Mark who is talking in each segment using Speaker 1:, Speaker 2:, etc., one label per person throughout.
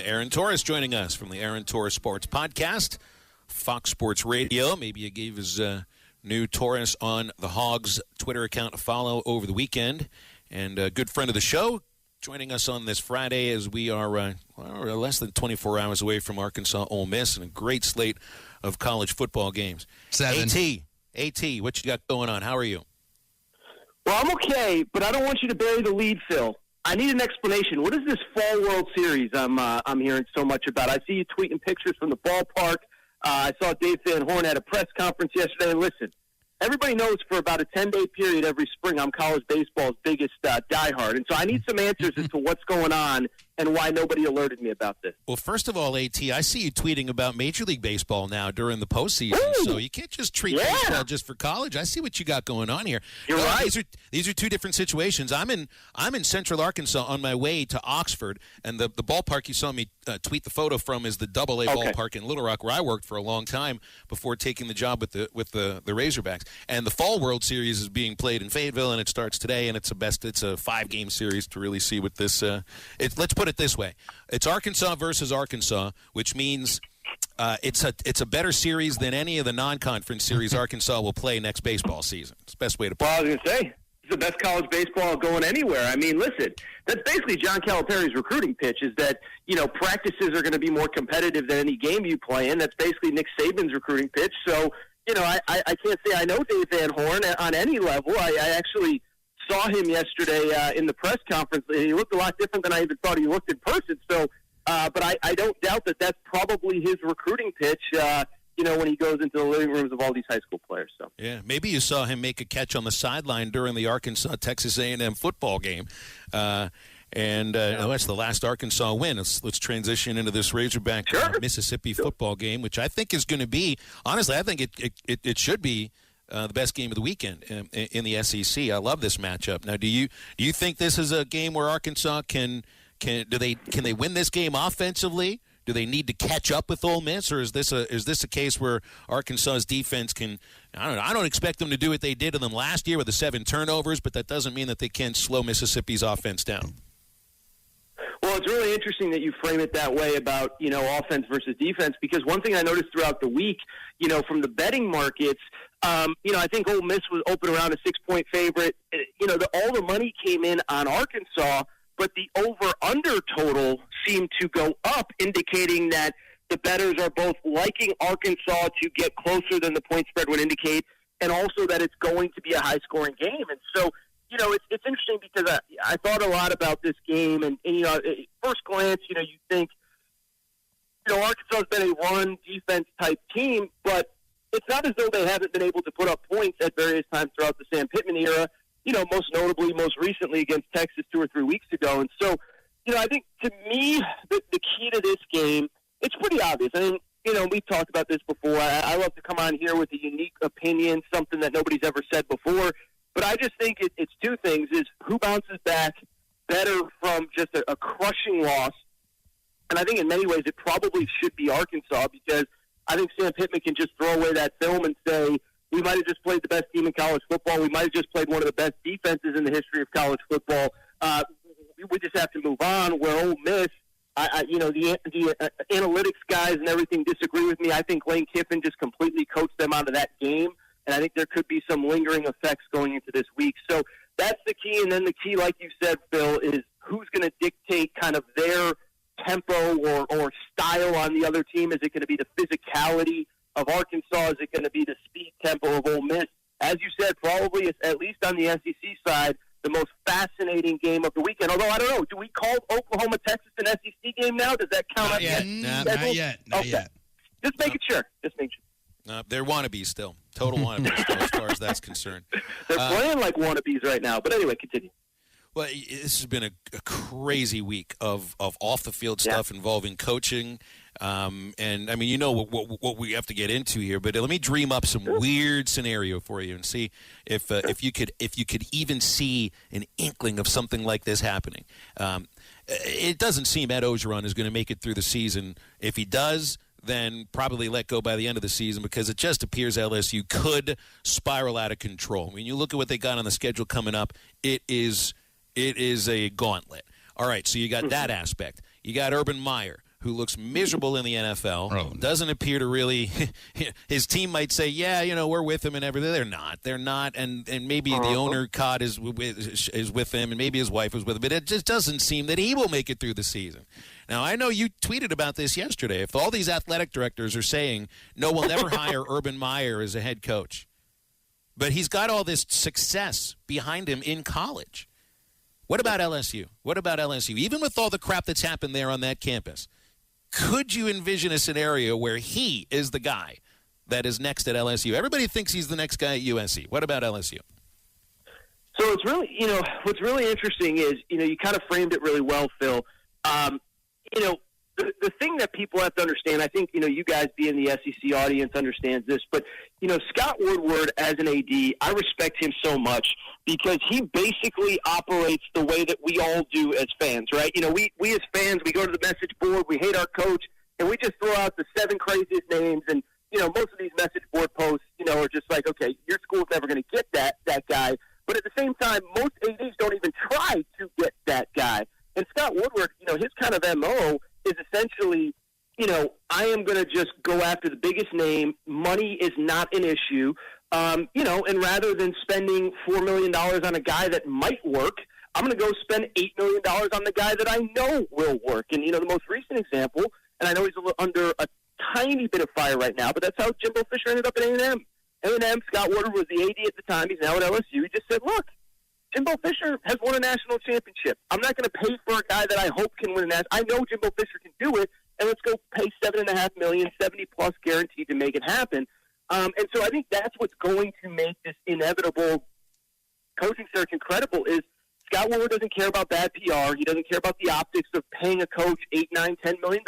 Speaker 1: Aaron Torres joining us from the Aaron Torres Sports Podcast, Fox Sports Radio. Maybe you gave his new Torres on the Hogs Twitter account a follow over the weekend. And a good friend of the show joining us on this Friday as we are less than 24 hours away from Arkansas Ole Miss and a great slate of college football games.
Speaker 2: 7.
Speaker 1: AT, what you got going on? How are you?
Speaker 3: Well, I'm okay, but I don't want you to bury the lead, Phil. I need an explanation. What is this Fall World Series I'm hearing so much about? I see you tweeting pictures from the ballpark. I saw Dave Van Horn at a press conference yesterday. Listen, everybody knows for about a 10-day period every spring I'm college baseball's biggest diehard. And so I need some answers as to what's going on and why nobody alerted me about this.
Speaker 1: Well, first of all, AT, I see you tweeting about Major League Baseball now during the postseason.
Speaker 3: Ooh,
Speaker 1: so you can't just treat baseball just for college. I see what you got going on here.
Speaker 3: You're right.
Speaker 1: These are two different situations. I'm in Central Arkansas on my way to Oxford, and the ballpark you saw me tweet the photo from is the Double-A ballpark in Little Rock, where I worked for a long time before taking the job with the Razorbacks. And the Fall World Series is being played in Fayetteville, and it starts today, and it's a 5-game series to really see what this. Let's put it this way: it's Arkansas versus Arkansas, which means it's a better series than any of the non-conference series Arkansas will play next baseball season. It's the best way to put it.
Speaker 3: Well, I was going to say, it's the best college baseball going anywhere. I mean, listen, that's basically John Calipari's recruiting pitch is that, practices are going to be more competitive than any game you play in. That's basically Nick Saban's recruiting pitch. So, I can't say I know Dave Van Horn on any level. I actually saw him yesterday in the press conference. He looked a lot different than I even thought he looked in person. So, but I don't doubt that that's probably his recruiting pitch, when he goes into the living rooms of all these high school players. So
Speaker 1: yeah, maybe you saw him make a catch on the sideline during the Arkansas-Texas A&M football game. That's the last Arkansas win. Let's transition into this Razorback Mississippi football game, which I think is going to be, honestly, I think it should be the best game of the weekend in the SEC. I love this matchup. Now, do you think this is a game where Arkansas can they win this game offensively? Do they need to catch up with Ole Miss, or is this a case where Arkansas's defense can? I don't expect them to do what they did to them last year with the 7 turnovers, but that doesn't mean that they can't slow Mississippi's offense down.
Speaker 3: Well, it's really interesting that you frame it that way about, offense versus defense, because one thing I noticed throughout the week, from the betting markets, I think Ole Miss was open around a 6-point favorite. All the money came in on Arkansas, but the over-under total seemed to go up, indicating that the bettors are both liking Arkansas to get closer than the point spread would indicate, and also that it's going to be a high-scoring game. And so, it's interesting because I thought a lot about this game, and at first glance, you think, Arkansas's been a run defense type team, but it's not as though they haven't been able to put up points at various times throughout the Sam Pittman era, most notably, most recently against Texas 2 or 3 weeks ago. And so, I think to me, the key to this game, it's pretty obvious. I mean, we've talked about this before. I love to come on here with a unique opinion, something that nobody's ever said before. But I just think it's 2 things, is who bounces back better from just a crushing loss. And I think in many ways it probably should be Arkansas, because I think Sam Pittman can just throw away that film and say, we might have just played the best team in college football. We might have just played one of the best defenses in the history of college football. We just have to move on. Where Ole Miss, the analytics guys and everything disagree with me. I think Lane Kiffin just completely coached them out of that game, and I think there could be some lingering effects going into this week. So that's the key, and then the key, like you said, Phil, is who's going to dictate kind of their tempo or style on the other team. Is it going to be the physicality of Arkansas? Is it going to be the speed tempo of Ole Miss? As you said, probably, at least on the SEC side, the most fascinating game of the weekend. Although, I don't know, do we call Oklahoma, Texas an SEC game now? Does that count?
Speaker 2: Not yet. Not yet.
Speaker 3: Just making sure.
Speaker 1: They're wannabes still. Total wannabes still, as far as that's concerned.
Speaker 3: They're playing like wannabes right now. But anyway, continue.
Speaker 1: Well, this has been a crazy week of off-the-field stuff involving coaching. And, I mean, what we have to get into here. But let me dream up some weird scenario for you and see if you could even see an inkling of something like this happening. It doesn't seem Ed Ogeron is going to make it through the season. If he does, then probably let go by the end of the season, because it just appears LSU could spiral out of control. When you look at what they got on the schedule coming up, it is a gauntlet. All right, so you got that aspect. You got Urban Meyer, who looks miserable in the NFL, doesn't appear to really – his team might say, yeah, we're with him and everything. They're not. And maybe the owner, Cod, is with him, and maybe his wife was with him. But it just doesn't seem that he will make it through the season. Now, I know you tweeted about this yesterday. If all these athletic directors are saying, no, we'll never hire Urban Meyer as a head coach, but he's got all this success behind him in college. What about LSU? Even with all the crap that's happened there on that campus, could you envision a scenario where he is the guy that is next at LSU? Everybody thinks he's the next guy at USC. What about LSU?
Speaker 3: So it's really, what's really interesting is, you kind of framed it really well, Phil. The thing that people have to understand, I think, you guys being the SEC audience understands this, but, Scott Woodward as an AD, I respect him so much because he basically operates the way that we all do as fans, right? We as fans, we go to the message board, we hate our coach, and we just throw out the 7 craziest names, and, most of these message board posts, are just like, okay, your school's never going to get that guy, but at the same time, most ADs don't even try to get that guy. And Scott Woodward, his kind of MO is essentially, I am going to just go after the biggest name. Money is not an issue. And rather than spending $4 million on a guy that might work, I'm going to go spend $8 million on the guy that I know will work. And, the most recent example, and I know he's under a tiny bit of fire right now, but that's how Jimbo Fisher ended up at A&M. A&M, Scott Woodward was the AD at the time. He's now at LSU. He just said, look, Jimbo Fisher has won a national championship. I'm not going to pay for a guy that I hope can win a national. I know Jimbo Fisher can do it, and let's go pay $7.5 million, 70+ guaranteed to make it happen. And so I think that's what's going to make this inevitable coaching search incredible is Scott Woodward doesn't care about bad PR. He doesn't care about the optics of paying a coach $8, $9, $10 million.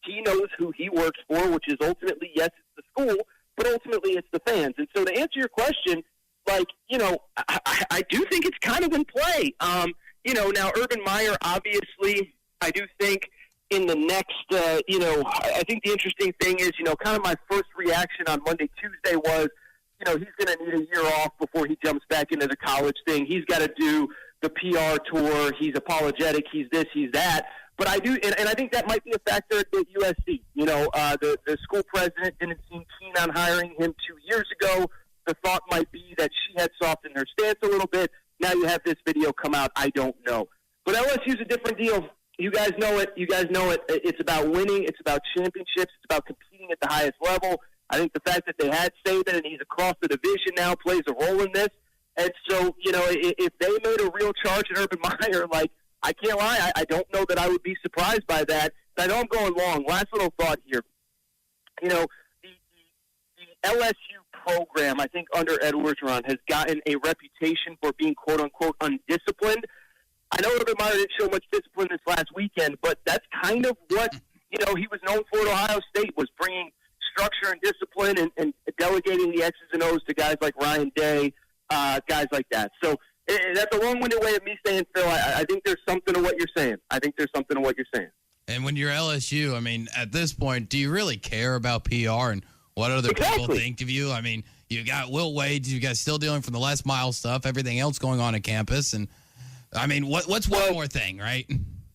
Speaker 3: He knows who he works for, which is ultimately, yes, it's the school, but ultimately it's the fans. And so to answer your question, I do think it's kind of in play. Now Urban Meyer, obviously, I do think in the next, I think the interesting thing is, kind of my first reaction on Monday, Tuesday was, he's going to need a year off before he jumps back into the college thing. He's got to do the PR tour. He's apologetic. He's this, he's that. But I do, and I think that might be a factor at USC. The school president didn't seem keen on hiring him 2 years ago. The thought might be that she had softened her stance a little bit. Now you have this video come out. I don't know. But LSU's a different deal. You guys know it. It's about winning. It's about championships. It's about competing at the highest level. I think the fact that they had Saban and he's across the division now plays a role in this. And so, if they made a real charge at Urban Meyer, I can't lie, I don't know that I would be surprised by that. I know I'm going long. Last little thought here. The LSU program, I think, under Ed Orgeron has gotten a reputation for being, quote-unquote, undisciplined. I know Urban Meyer didn't show much discipline this last weekend, but that's kind of what, he was known for at Ohio State, was bringing structure and discipline and delegating the X's and O's to guys like Ryan Day, guys like that. So that's a long-winded way of me saying, Phil, I think there's something to what you're saying. And
Speaker 2: when you're LSU, at this point, do you really care about PR and what other people think of you? You got Will Wade, you guys still dealing from the Les Miles stuff, everything else going on at campus. And, what's one more thing, right?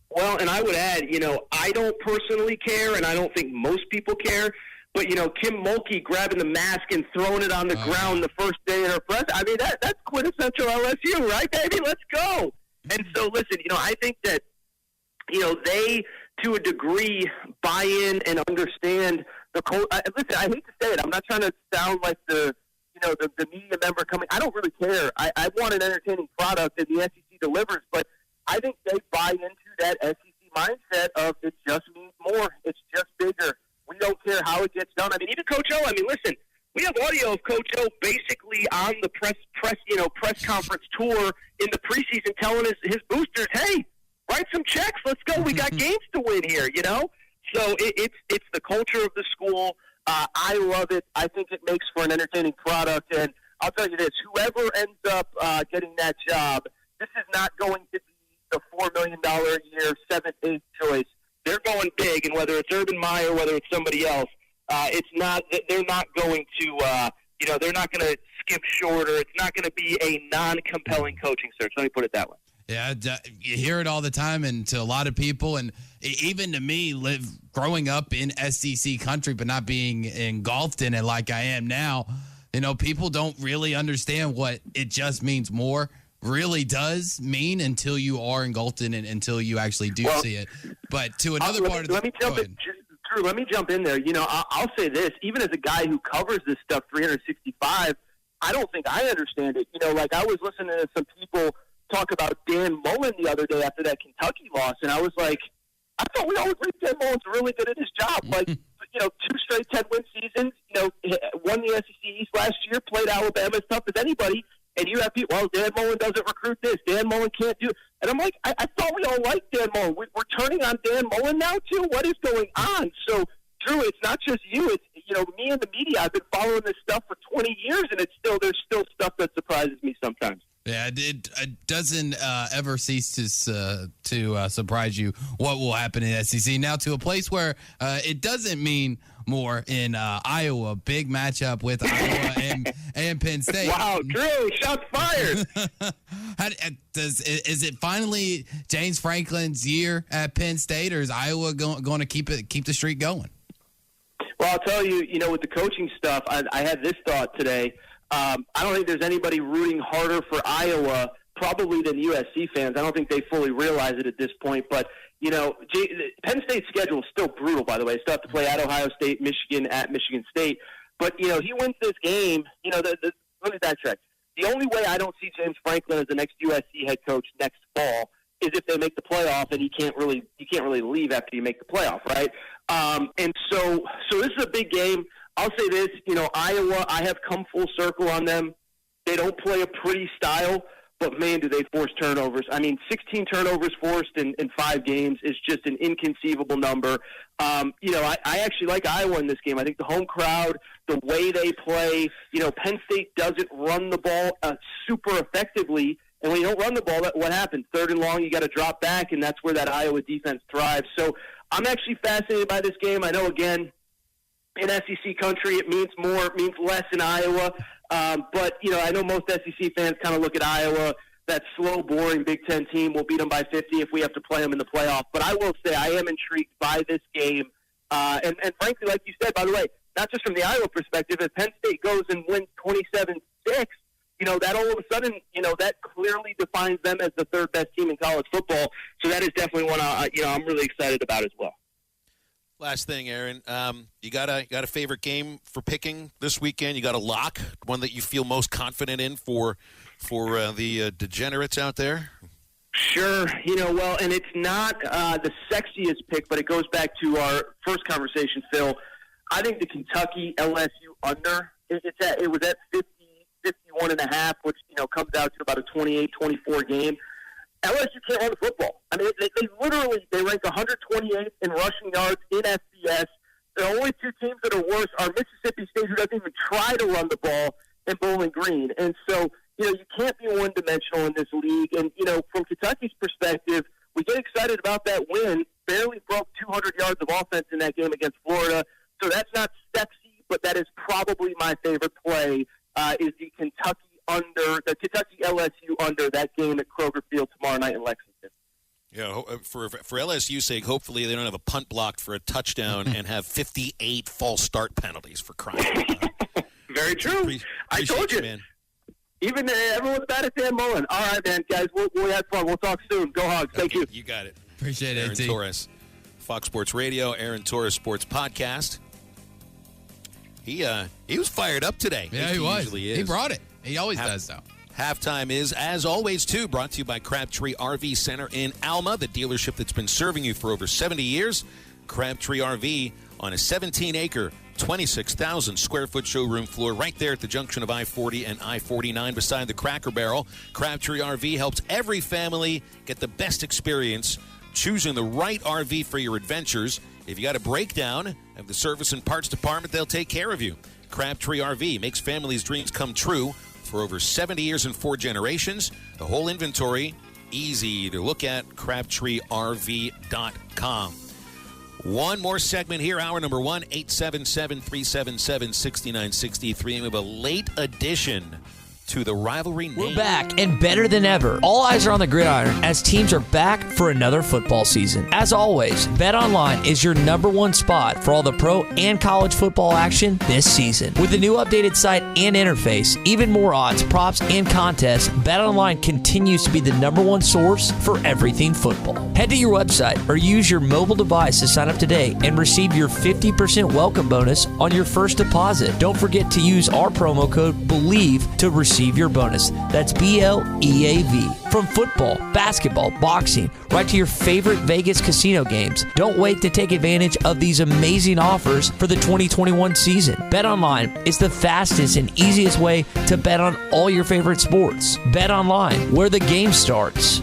Speaker 3: Well, and I would add, I don't personally care, and I don't think most people care. But, Kim Mulkey grabbing the mask and throwing it on the ground the first day of her press, that's quintessential LSU, right, baby? Let's go. And so, listen, I think that, they, to a degree, buy in and understand the culture. Listen, I hate to say it. I'm not trying to sound like the media member coming. I don't really care. I want an entertaining product, and the SEC delivers. But I think they buy into that SEC mindset of it just means more. It's just bigger. We don't care how it gets done. Even Coach O. Listen, we have audio of Coach O basically on the press conference tour in the preseason telling his boosters, hey, write some checks. Let's go. We got games to win here, So it's the culture of the school. I love it. I think it makes for an entertaining product. And I'll tell you this, whoever ends up getting that job, this is not going to be the $4 million a year, 7th, 8th choice. They're going big, and whether it's Urban Meyer, whether it's somebody else, it's not. They're not going to. They're not going to skip short, or it's not going to be a non-compelling coaching search. Let me put it that way.
Speaker 2: Yeah, you hear it all the time, and to a lot of people, and even to me, growing up in SEC country, but not being engulfed in it like I am now, people don't really understand what it just means more really does mean until you are engulfed in it, until you actually do see it. But to another part of the...
Speaker 3: Let me jump in. Drew, let me jump in there. I'll say this. Even as a guy who covers this stuff 365, I don't think I understand it. Like I was listening to some people talk about Dan Mullen the other day after that Kentucky loss, and I was like, I thought we always think Dan Mullen's really good at his job. Like, 2 straight 10-win seasons, won the SEC East last year, played Alabama as tough as anybody, and you have people, Dan Mullen doesn't recruit this, Dan Mullen can't do it. And I'm like, I thought we all liked Dan Mullen. We're turning on Dan Mullen now, too? What is going on? So, Drew, it's not just you. It's, me and the media. I've been following this stuff for 20 years, and there's still stuff that surprises me sometimes.
Speaker 2: Yeah, it doesn't ever cease to surprise you what will happen in SEC. Now to a place where it doesn't mean more in Iowa. Big matchup with Iowa and Penn State.
Speaker 3: Wow, Drew, shots fired.
Speaker 2: Is it finally James Franklin's year at Penn State, or is Iowa going to keep the streak going?
Speaker 3: Well, I'll tell you, with the coaching stuff, I had this thought today. I don't think there's anybody rooting harder for Iowa probably than USC fans. I don't think they fully realize it at this point. But, Penn State's schedule is still brutal, by the way. They still have to play at Ohio State, Michigan, at Michigan State. But, he wins this game. Let me backtrack. The only way I don't see James Franklin as the next USC head coach next fall is if they make the playoff, and you can't really leave after you make the playoff, right? And so this is a big game. I'll say this, Iowa, I have come full circle on them. They don't play a pretty style, but, man, do they force turnovers. 16 turnovers forced in 5 games is just an inconceivable number. I actually like Iowa in this game. I think the home crowd, the way they play, Penn State doesn't run the ball super effectively. And when you don't run the ball, what happens? 3rd and long, you got to drop back, and that's where that Iowa defense thrives. So I'm actually fascinated by this game. I know, again, in SEC country, it means more, it means less in Iowa. But, I know most SEC fans kind of look at Iowa, that slow, boring Big Ten team. We'll beat them by 50 if we have to play them in the playoff. But I will say I am intrigued by this game. And frankly, like you said, by the way, not just from the Iowa perspective, if Penn State goes and wins 27-6, that all of a sudden, that clearly defines them as the 3rd best team in college football. So that is definitely one I'm really excited about as well.
Speaker 1: Last thing, Aaron, you got a favorite game for picking this weekend? You got a lock, one that you feel most confident in for the degenerates out there?
Speaker 3: Sure. And it's not the sexiest pick, but it goes back to our first conversation, Phil. I think the Kentucky LSU under, it was at 51.5, which, comes out to about a 28-24 game. LSU can't run the football. They rank 128th in rushing yards in FBS. The only 2 teams that are worse are Mississippi State, who doesn't even try to run the ball, and Bowling Green. And so, you can't be one-dimensional in this league. And, from Kentucky's perspective, we get excited about that win. Barely broke 200 yards of offense in that game against Florida. So that's not sexy, but that is probably my favorite play, is the Kentucky LSU under, that game at Kroger Field tomorrow night in Lexington.
Speaker 1: Yeah, for LSU's sake, hopefully they don't have a punt blocked for a touchdown and have 58 false start penalties for crying out loud.
Speaker 3: Very true. I told you,
Speaker 1: man.
Speaker 3: Even everyone's bad at Dan Mullen. All right, man, guys, we'll have fun. We'll talk soon. Go Hogs. Thank you.
Speaker 1: You got it.
Speaker 2: Appreciate it,
Speaker 1: Aaron Torres, Fox Sports Radio, Aaron Torres Sports Podcast. He was fired up today.
Speaker 2: Yeah, he was.
Speaker 1: Usually is.
Speaker 2: He brought it. He always does, though.
Speaker 1: Halftime is, as always, too, brought to you by Crabtree RV Center in Alma, the dealership that's been serving you for over 70 years. Crabtree RV on a 17-acre, 26,000-square-foot showroom floor right there at the junction of I-40 and I-49 beside the Cracker Barrel. Crabtree RV helps every family get the best experience choosing the right RV for your adventures. If you got a breakdown of the service and parts department, they'll take care of you. Crabtree RV makes families' dreams come true for over 70 years and 4 generations. The whole inventory, easy to look at, crabtreerv.com. One more segment here, hour number 1, 877-377-6963. We have a late addition to the rivalry
Speaker 4: We're
Speaker 1: name.
Speaker 4: back and better than ever. All eyes are on the gridiron as teams are back for another football season. As always, BetOnline is your #1 spot for all the pro and college football action this season. With the new updated site and interface, even more odds, props, and contests, BetOnline continues to be the #1 source for everything football. Head to your website or use your mobile device to sign up today and receive your 50% welcome bonus on your first deposit. Don't forget to use our promo code BELIEVE to receive your bonus. That's BLEAV. From football, basketball, boxing, right to your favorite Vegas casino games. Don't wait to take advantage of these amazing offers for the 2021 season. BetOnline is the fastest and easiest way to bet on all your favorite sports. BetOnline, where the game starts.